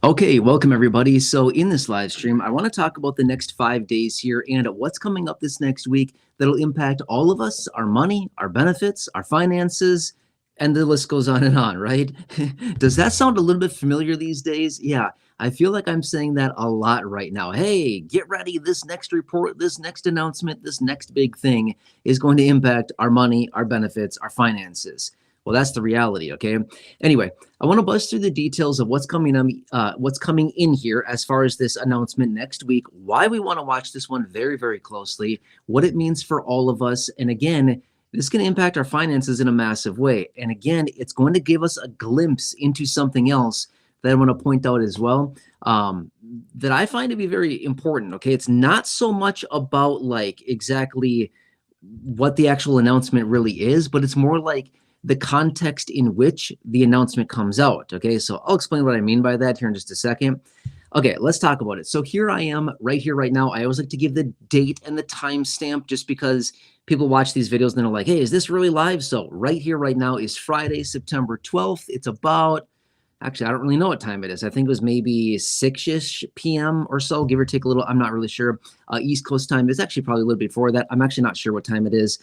Okay, welcome everybody. So in this live stream, I want to talk about the next 5 days here and what's coming up this next week that'll impact all of us, our money, our benefits, our finances, and the list goes on and on, right? Does that sound a little bit familiar these days? Yeah, I feel like I'm saying that a lot right now. Hey, get ready. This next report, this next announcement, this next big thing is going to impact our money, our benefits, our finances. Well, that's the reality, okay? Anyway, I want to buzz through the details of what's coming in here as far as this announcement next week, why we want to watch this one very, very closely, what it means for all of us, and again, this is going to impact our finances in a massive way. And again, it's going to give us a glimpse into something else that I want to point out as well, that I find to be very important. Okay, it's not so much about like exactly what the actual announcement really is, but it's more like the context in which the announcement comes out. Okay, so I'll explain what I mean by that here in just a second. Okay, let's talk about it. So here I am right here, right now. I always like to give the date and the timestamp just because people watch these videos and they're like, hey, is this really live? So right here, right now is Friday, September 12th. It's about, actually, I don't really know what time it is. I think it was maybe 6-ish p.m. or so, give or take a little. I'm not really sure. East Coast time is actually probably a little bit before that. I'm actually not sure what time it is.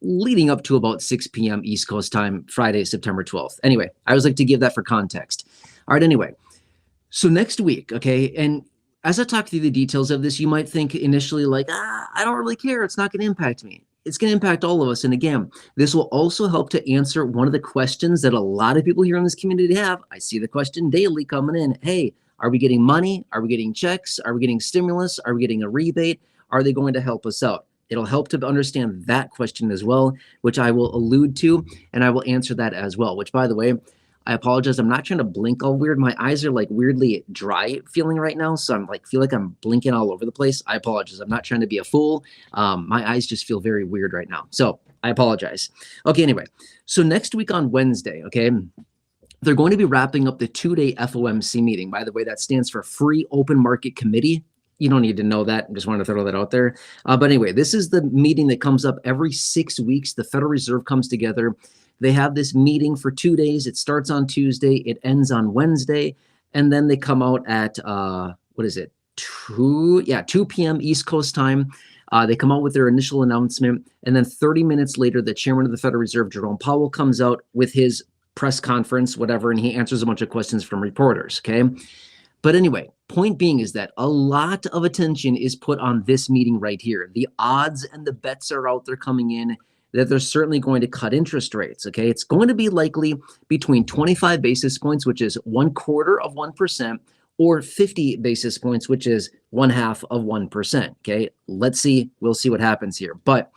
Leading up to about 6 p.m. East Coast time, Friday, September 12th. Anyway, I always like to give that for context. All right, anyway. So next week, okay, and as I talk through the details of this, you might think initially like, I don't really care. It's not going to impact me. It's going to impact all of us. And again, this will also help to answer one of the questions that a lot of people here in this community have. I see the question daily coming in. Hey, are we getting money? Are we getting checks? Are we getting stimulus? Are we getting a rebate? Are they going to help us out? It'll help to understand that question as well, which I will allude to, and I will answer that as well, which, by the way, I apologize. I'm not trying to blink all weird. My eyes are like weirdly dry feeling right now. So I'm like, feel like I'm blinking all over the place. I apologize. I'm not trying to be a fool. My eyes just feel very weird right now. So I apologize. Okay, anyway. So next week on Wednesday, okay, they're going to be wrapping up the 2-day FOMC meeting. By the way, that stands for Free Open Market Committee. You don't need to know that. I just wanted to throw that out there. But anyway, this is the meeting that comes up every 6 weeks. The Federal Reserve comes together. They have this meeting for 2 days. It starts on Tuesday. It ends on Wednesday. And then they come out at, 2 p.m. East Coast time. They come out with their initial announcement. And then 30 minutes later, the chairman of the Federal Reserve, Jerome Powell, comes out with his press conference, whatever, and he answers a bunch of questions from reporters, okay? But anyway, point being is that a lot of attention is put on this meeting right here. The odds and the bets are out there coming in that they're certainly going to cut interest rates, okay? It's going to be likely between 25 basis points, which is 1/4%, or 50 basis points, which is 1/2%, okay? Let's see. We'll see what happens here. But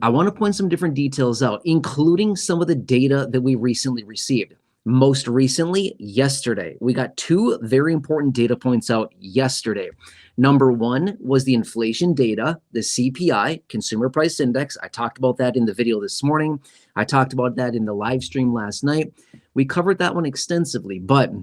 I want to point some different details out, including some of the data that we recently received. Most recently, yesterday, we got 2 very important data points out yesterday. Number one was the inflation data, the CPI, Consumer Price Index. I talked about that in the video this morning. I talked about that in the live stream last night. We covered that one extensively, but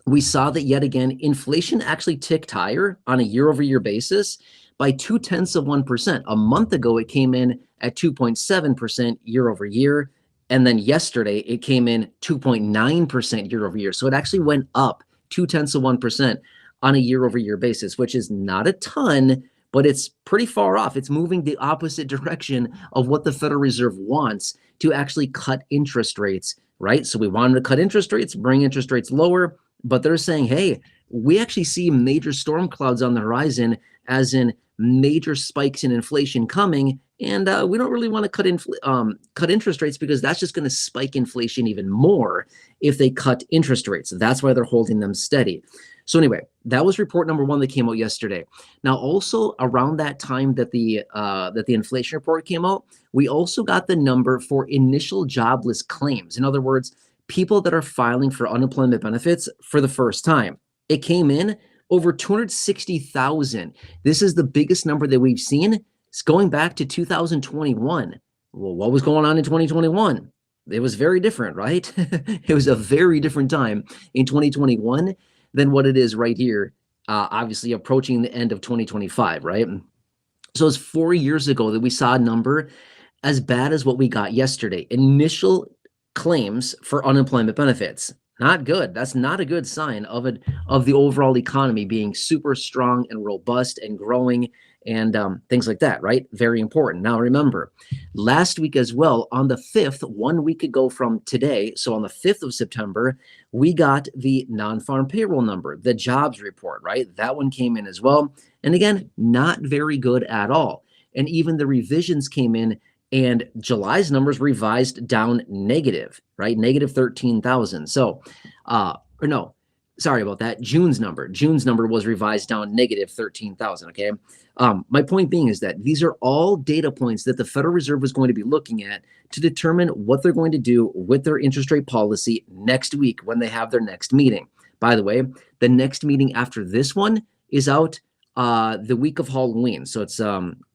we saw that yet again, inflation actually ticked higher on a year-over-year basis by 0.2%. A month ago, it came in at 2.7% year-over-year. And then yesterday, it came in 2.9% year over year. So it actually went up 0.2% on a year over year basis, which is not a ton, but it's pretty far off. It's moving the opposite direction of what the Federal Reserve wants to actually cut interest rates, right? So we want them to cut interest rates, bring interest rates lower, but they're saying, hey, we actually see major storm clouds on the horizon, as in major spikes in inflation coming. And we don't really want to cut interest rates because that's just going to spike inflation even more if they cut interest rates. That's why they're holding them steady. So anyway, that was report number one that came out yesterday. Now, also around that time that the inflation report came out, we also got the number for initial jobless claims. In other words, people that are filing for unemployment benefits for the first time. It came in over 260,000. This is the biggest number that we've seen. It's going back to 2021. Well, what was going on in 2021? It was very different, right? It was a very different time in 2021 than what it is right here, obviously approaching the end of 2025, right? So it's 4 years ago that we saw a number as bad as what we got yesterday. Initial claims for unemployment benefits. Not good. That's not a good sign of the overall economy being super strong and robust and growing and things like that, right? Very important. Now remember, last week as well, on the 5th, 1 week ago from today, so on the 5th of September, we got the non-farm payroll number, the jobs report, right? That one came in as well. And again, not very good at all. And even the revisions came in, and July's numbers revised down negative, right? Negative 13,000. So, or no, sorry about that. June's number was revised down negative 13,000. Okay. My point being is that these are all data points that the Federal Reserve is going to be looking at to determine what they're going to do with their interest rate policy next week when they have their next meeting. By the way, the next meeting after this one is out the week of Halloween. So it's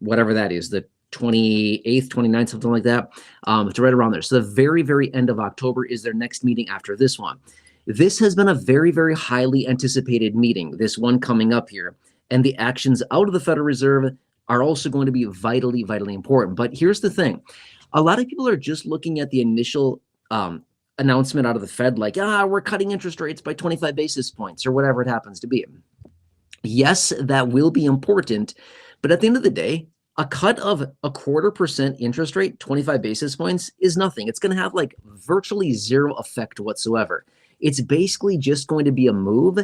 whatever that is, the 28th, 29th, something like that. It's right around there. So the very, very end of October is their next meeting after this one. This has been a very, very highly anticipated meeting, this one coming up here. And the actions out of the Federal Reserve are also going to be vitally, vitally important. But here's the thing. A lot of people are just looking at the initial announcement out of the Fed, like, we're cutting interest rates by 25 basis points or whatever it happens to be. Yes, that will be important. But at the end of the day, a cut of 0.25% interest rate, 25 basis points, is nothing. It's going to have like virtually zero effect whatsoever. It's basically just going to be a move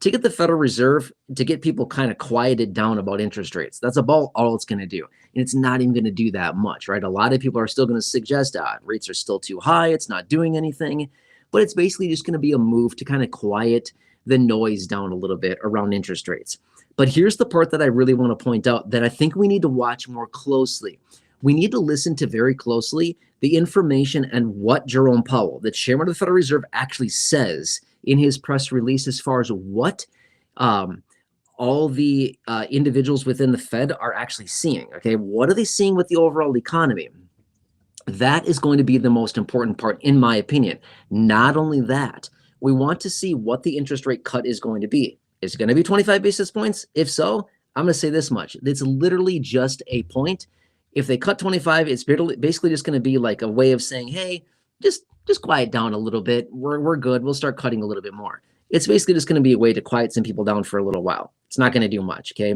to get the Federal Reserve to get people kind of quieted down about interest rates. That's about all it's going to do. And it's not even going to do that much, right? A lot of people are still going to suggest rates are still too high. It's not doing anything. But it's basically just going to be a move to kind of quiet the noise down a little bit around interest rates. But here's the part that I really want to point out that I think we need to watch more closely. We need to listen to very closely the information and what Jerome Powell, the chairman of the Federal Reserve, actually says in his press release as far as what all the individuals within the Fed are actually seeing. Okay, what are they seeing with the overall economy? That is going to be the most important part, in my opinion. Not only that, we want to see what the interest rate cut is going to be. Is it going to be 25 basis points? If so, I'm going to say this much. It's literally just a point. If they cut 25, it's basically just going to be like a way of saying, hey, just quiet down a little bit. We're good. We'll start cutting a little bit more. It's basically just going to be a way to quiet some people down for a little while. It's not going to do much, okay?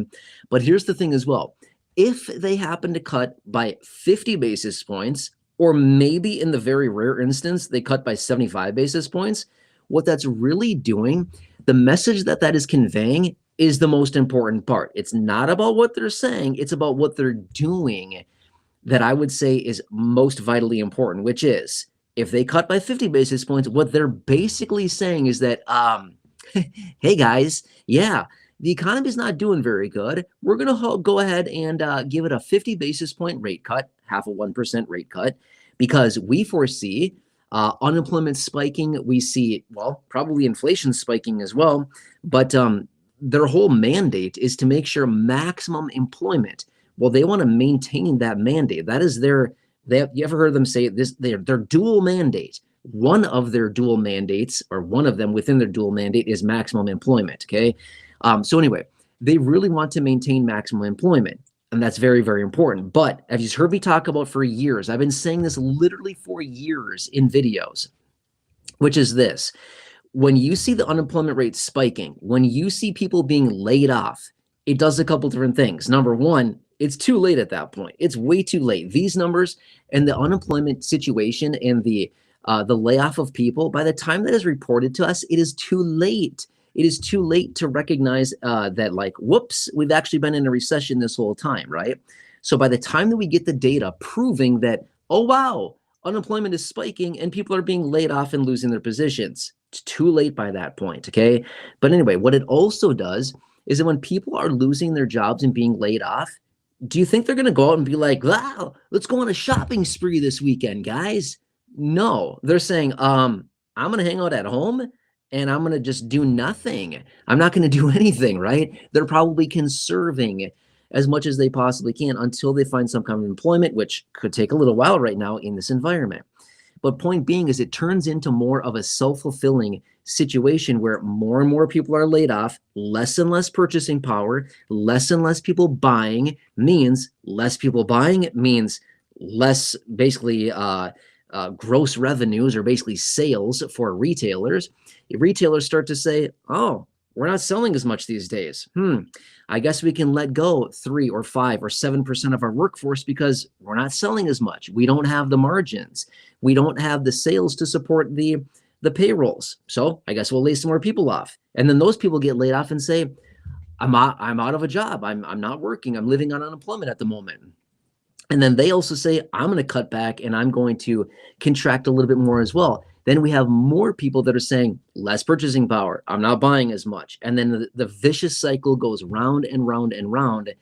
But here's the thing as well. If they happen to cut by 50 basis points, or maybe in the very rare instance, they cut by 75 basis points, what that's really doing, the message that is conveying is the most important part. It's not about what they're saying. It's about what they're doing that I would say is most vitally important, which is if they cut by 50 basis points, what they're basically saying is that, hey guys, yeah, the economy is not doing very good. We're going to go ahead and give it a 50 basis point rate cut, half a 1% rate cut, because we foresee unemployment spiking. We see, well, probably inflation spiking as well. But their whole mandate is to make sure maximum employment. Well, they want to maintain that mandate. That is you ever heard them say this? Their dual mandate. One of their dual mandates, or one of them within their dual mandate, is maximum employment. Okay. So anyway, they really want to maintain maximum employment. And that's very, very important. But as you've heard me talk about for years, I've been saying this literally for years in videos, which is this. When you see the unemployment rate spiking, when you see people being laid off, it does a couple different things. Number one, it's too late at that point. It's way too late. These numbers and the unemployment situation and the layoff of people, by the time that is reported to us, it is too late. It is too late to recognize that, like, whoops, we've actually been in a recession this whole time, right? So by the time that we get the data proving that, oh, wow, unemployment is spiking and people are being laid off and losing their positions, it's too late by that point, okay? But anyway, what it also does is that when people are losing their jobs and being laid off, do you think they're going to go out and be like, wow, let's go on a shopping spree this weekend, guys? No, they're saying, I'm going to hang out at home and I'm going to just do nothing. I'm not going to do anything, right? They're probably conserving as much as they possibly can until they find some kind of employment, which could take a little while right now in this environment. But point being is it turns into more of a self-fulfilling situation where more and more people are laid off, less and less purchasing power, less and less people buying means less people buying means less basically gross revenues, or basically sales for retailers, retailers start to say, oh, we're not selling as much these days. I guess we can let go 3 or 5 or 7% of our workforce because we're not selling as much. We don't have the margins. We don't have the sales to support the payrolls. So I guess we'll lay some more people off. And then those people get laid off and say, I'm out of a job. I'm not working. I'm living on unemployment at the moment. And then they also say, I'm going to cut back and I'm going to contract a little bit more as well. Then we have more people that are saying less purchasing power. I'm not buying as much. And then the vicious cycle goes round and round and round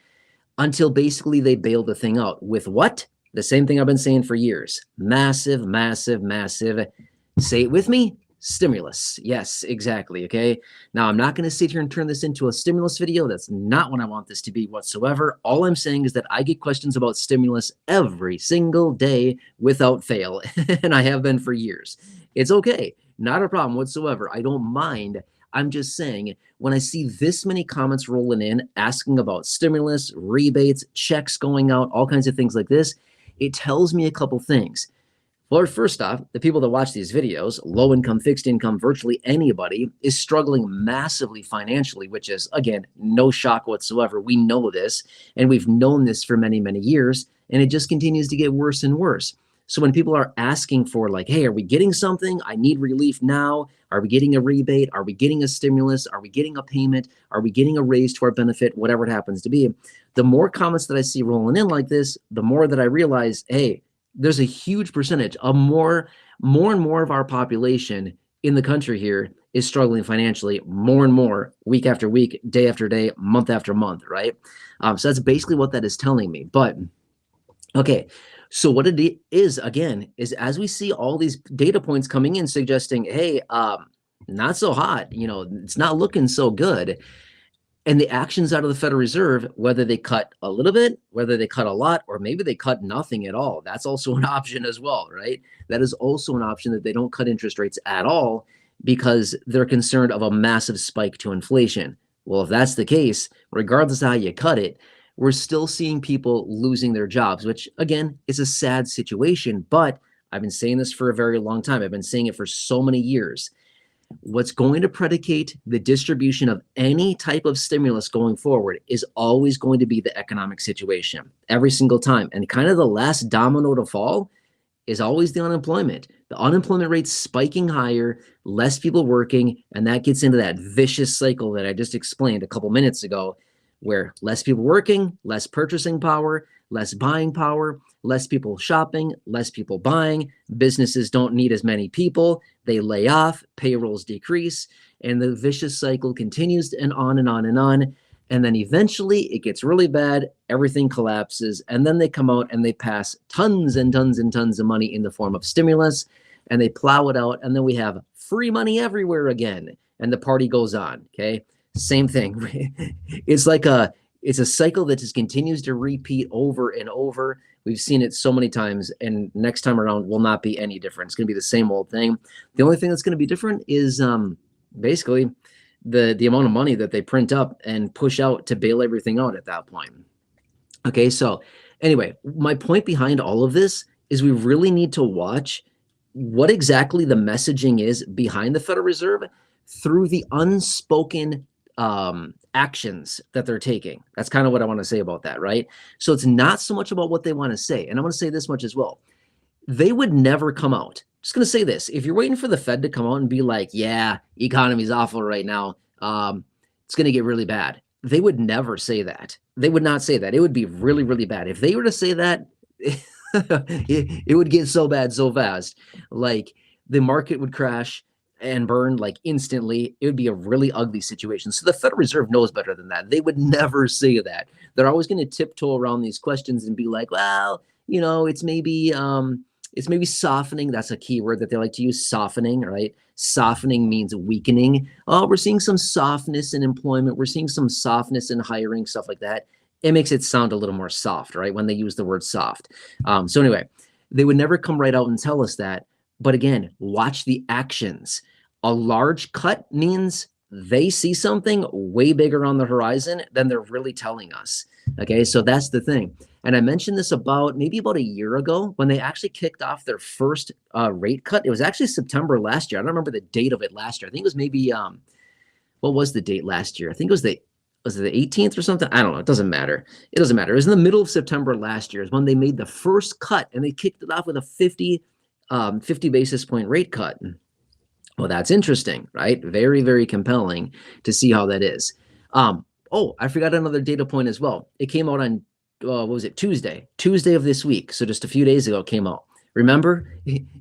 until basically they bail the thing out with what? The same thing I've been saying for years. Massive, massive, massive. Say it with me. Stimulus. Yes, exactly. Okay. Now I'm not going to sit here and turn this into a stimulus video. That's not what I want this to be whatsoever. All I'm saying is that I get questions about stimulus every single day without fail. And I have been for years. It's okay. Not a problem whatsoever. I don't mind. I'm just saying, when I see this many comments rolling in asking about stimulus, rebates, checks going out, all kinds of things like this, it tells me a couple things. Well, first off, the people that watch these videos, low income, fixed income, virtually anybody is struggling massively financially, which is, again, no shock whatsoever. We know this, and we've known this for many, many years, and it just continues to get worse and worse. So when people are asking for like, hey, are we getting something? I need relief now. Are we getting a rebate? Are we getting a stimulus? Are we getting a payment? Are we getting a raise to our benefit? Whatever it happens to be. The more comments that I see rolling in like this, the more that I realize, hey, there's a huge percentage of more and more of our population in the country here is struggling financially more and more week after week, day after day, month after month, right? So that's basically what that is telling me. But okay, so what it is, again, is as we see all these data points coming in suggesting, hey, not so hot, it's not looking so good. And the actions out of the Federal Reserve, whether they cut a little bit, whether they cut a lot, or maybe they cut nothing at all, that's also an option as well, right? That is also an option, that they don't cut interest rates at all because they're concerned of a massive spike to inflation. Well, if that's the case, regardless of how you cut it, we're still seeing people losing their jobs, which again is a sad situation. But I've been saying this for a very long time. I've been saying it for so many years. What's going to predicate the distribution of any type of stimulus going forward is always going to be the economic situation every single time. And kind of the last domino to fall is always the unemployment. The unemployment rate's spiking higher, less people working, and that gets into that vicious cycle that I just explained a couple minutes ago, where less people working, less purchasing power, less buying power, less people shopping, less people buying, businesses don't need as many people, they lay off, payrolls decrease, and the vicious cycle continues and on and on and on. And then eventually it gets really bad, everything collapses, and then they come out and they pass tons and tons and tons of money in the form of stimulus, and they plow it out, and then we have free money everywhere again, and the party goes on, okay? Same thing. It's a cycle that just continues to repeat over and over. We've seen it so many times, and next time around will not be any different. It's going to be the same old thing. The only thing that's going to be different is basically the amount of money that they print up and push out to bail everything out at that point. Okay, so anyway, my point behind all of this is we really need to watch what exactly the messaging is behind the Federal Reserve through the unspoken actions that they're taking. That's kind of what I want to say about that, right? So it's not so much about what they want to say. And I want to say this much as well. They would never come out. Just going to say this. If you're waiting for the Fed to come out and be like, yeah, economy's awful right now, it's going to get really bad. They would never say that. They would not say that. It would be really, really bad. If they were to say that, it would get so bad so fast. Like the market would crash and burn like instantly. It would be a really ugly situation. So the Federal Reserve knows better than that. They would never say that. They're always going to tiptoe around these questions and be like, well, it's maybe softening. That's a key word that they like to use, softening, right? Softening means weakening. Oh, we're seeing some softness in employment. We're seeing some softness in hiring, stuff like that. It makes it sound a little more soft, right? When they use the word soft. So anyway, they would never come right out and tell us that. But again, watch the actions. A large cut means they see something way bigger on the horizon than they're really telling us. Okay, so that's the thing. And I mentioned this maybe about a year ago when they actually kicked off their first rate cut. It was actually September last year. I don't remember the date of it last year. I think it was maybe what was the date last year? I think it was it the 18th or something? I don't know. It doesn't matter. It doesn't matter. It was in the middle of September last year is when they made the first cut, and they kicked it off with a 50 basis point rate cut. Well, that's interesting, right? Very, very compelling to see how that is. Oh, I forgot another data point as well. It came out on, what was it, Tuesday of this week. So just a few days ago it came out. Remember,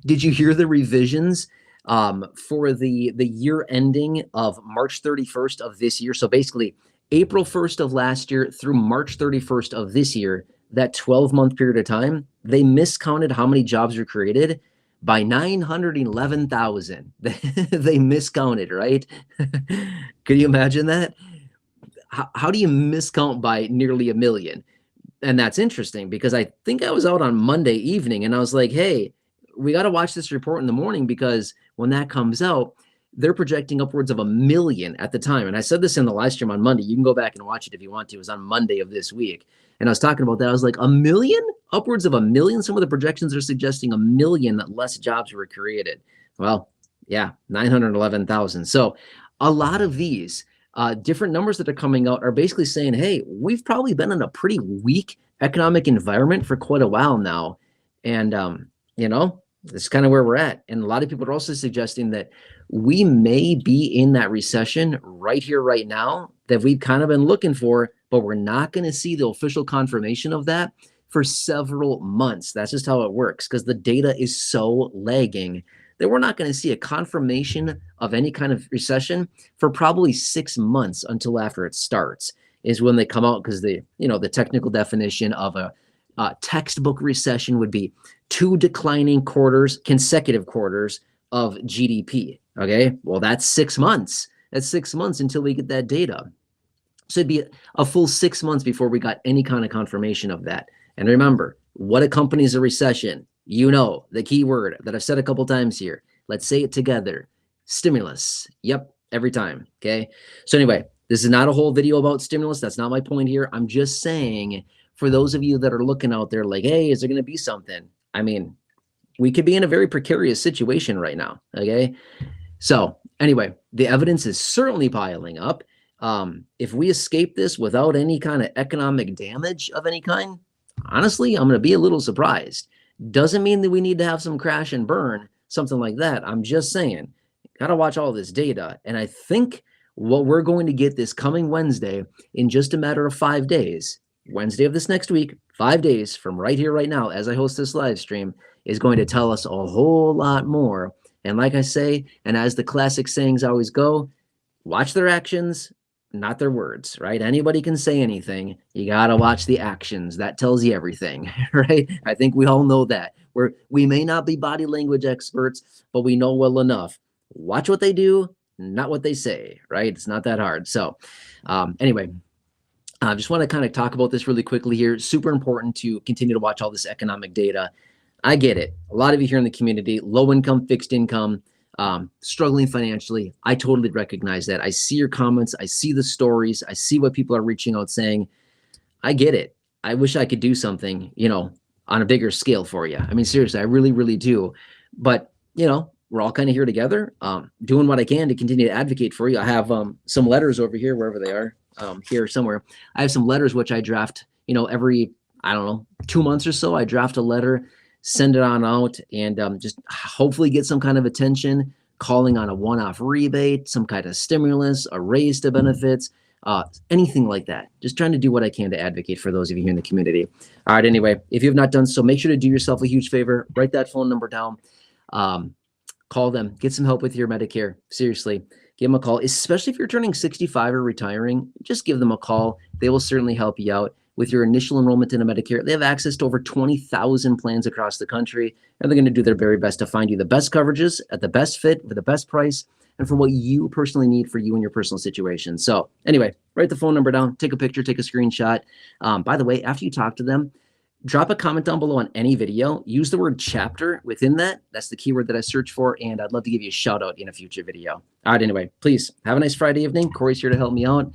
did you hear the revisions for the year ending of March 31st of this year? So basically April 1st of last year through March 31st of this year, that 12-month period of time, they miscounted how many jobs were created by 911,000. They miscounted, right? Could you imagine that? How do you miscount by nearly 1 million? And that's interesting because I think I was out on Monday evening and I was like, hey, we got to watch this report in the morning because when that comes out, they're projecting upwards of 1 million at the time. And I said this in the live stream on Monday. You can go back and watch it if you want to. It was on Monday of this week. And I was talking about that. I was like, 1 million? Upwards of 1 million? Some of the projections are suggesting 1 million less jobs were created. Well, yeah, 911,000. So a lot of these different numbers that are coming out are basically saying, hey, we've probably been in a pretty weak economic environment for quite a while now. And, this is kind of where we're at. And a lot of people are also suggesting that we may be in that recession right here, right now, that we've kind of been looking for, but we're not going to see the official confirmation of that for several months. That's just how it works because the data is so lagging that we're not going to see a confirmation of any kind of recession for probably 6 months until after it starts is when they come out, because the technical definition of a textbook recession would be 2 declining consecutive quarters of GDP. Okay, well, that's 6 months. That's 6 months until we get that data. So it'd be a full 6 months before we got any kind of confirmation of that. And remember, what accompanies a recession? The key word that I've said a couple times here. Let's say it together. Stimulus. Yep, every time. Okay. So anyway, this is not a whole video about stimulus. That's not my point here. I'm just saying, for those of you that are looking out there like, hey, is there going to be something? I mean, we could be in a very precarious situation right now. Okay. So anyway, the evidence is certainly piling up. If we escape this without any kind of economic damage of any kind, honestly, I'm going to be a little surprised. Doesn't mean that we need to have some crash and burn, something like that. I'm just saying, got to watch all this data. And I think what we're going to get this coming Wednesday in just a matter of 5 days, Wednesday of this next week, 5 days from right here, right now, as I host this live stream, is going to tell us a whole lot more. And like I say, and as the classic sayings always go, watch their actions, not their words, right? Anybody can say anything. You got to watch the actions. That tells you everything, right? I think we all know that. We may not be body language experts, but we know well enough. Watch what they do, not what they say, right? It's not that hard. So anyway, I just want to kind of talk about this really quickly here. Super important to continue to watch all this economic data. I get it. A lot of you here in the community, low income, fixed income, struggling financially. I totally recognize that. I see your comments. I see the stories. I see what people are reaching out saying. I get it. I wish I could do something, on a bigger scale for you. I mean, seriously, I really, really do. But, we're all kind of here together, doing what I can to continue to advocate for you. I have some letters over here, wherever they are, here somewhere. I have some letters which I draft, every, 2 months or so. I draft a letter, send it on out, and just hopefully get some kind of attention, calling on a one-off rebate, some kind of stimulus, a raise to benefits, anything like that. Just trying to do what I can to advocate for those of you here in the community. All right, anyway, if you have not done so, make sure to do yourself a huge favor. Write that phone number down. Call them. Get some help with your Medicare. Seriously, give them a call, especially if you're turning 65 or retiring. Just give them a call. They will certainly help you out with your initial enrollment into Medicare. They have access to over 20,000 plans across the country, and they're going to do their very best to find you the best coverages at the best fit for the best price and for what you personally need for you and your personal situation. So anyway, write the phone number down, take a picture, take a screenshot. By the way, after you talk to them, drop a comment down below on any video. Use the word chapter within that. That's the keyword that I search for, and I'd love to give you a shout out in a future video. All right, anyway, please have a nice Friday evening. Corey's here to help me out.